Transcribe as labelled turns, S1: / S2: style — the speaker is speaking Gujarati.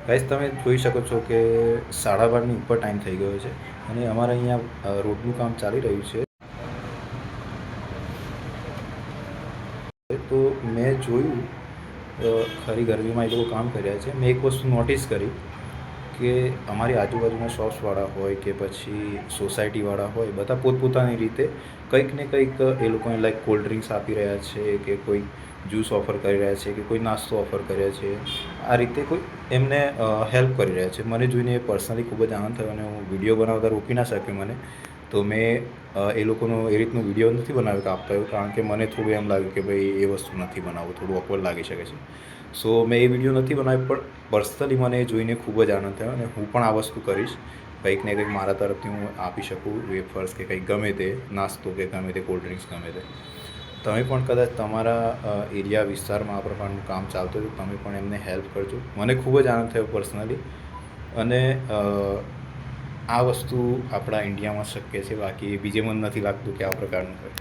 S1: ગાઈસ તમે જોઈ શકો છો કે 12:30ની ઉપર ટાઈમ થઈ ગયો છે અને અમારે અહીંયા રોડનું કામ ચાલી રહ્યું છે. તો મેં જોયું ખરી ગરમીમાં એ લોકો કામ કરી રહ્યા છે. મેં એક વસ્તુ નોટિસ કરી કે અમારી આજુબાજુના શોપ્સવાળા હોય કે પછી સોસાયટીવાળા હોય, બધા પોતપોતાની રીતે કંઈક ને કંઈક એ લોકોને લાઈક કોલ્ડ ડ્રિંક્સ આપી રહ્યા છે કે કોઈ જ્યુસ ઓફર કરી રહ્યા છે કે કોઈ નાસ્તો ઓફર કરે છે. આ રીતે કોઈ એમને હેલ્પ કરી રહ્યા છે. મને જોઈને પર્સનલી ખૂબ જ આનંદ થયો અને હું વિડીયો બનાવતા રોકી ના શક્યો મને. તો મેં એ લોકોનો એ રીતનો વિડીયો નથી બનાવ્યો કે આપતા એવું, કારણ કે મને થોડું એમ લાગ્યું કે ભાઈ એ વસ્તુ નથી બનાવવું, થોડું ઓકવર્ડ લાગી શકે છે. સો મેં એ વિડીયો નથી બનાવ્યો, પણ પર્સનલી મને એ જોઈને ખૂબ જ આનંદ થયો અને હું પણ આ વસ્તુ કરીશ. કંઈક ને કંઈક મારા તરફથી હું આપી શકું, વેફર્સ કે કંઈક ગમે તે નાસ્તો કે ગમે તે કોલ્ડ ડ્રિંક્સ ગમે તે. તમે પણ કદાચ તમારા એરિયા વિસ્તારમાં આ પ્રકારનું કામ ચાલતું હોય તો તમે પણ એમને હેલ્પ કરજો. મને ખૂબ જ આનંદ થયો પર્સનલી. અને આ વસ્તુ આપણા ઇન્ડિયામાં શક્ય છે, બાકી બીજે મને નથી લાગતું કે આ પ્રકારનું હોય.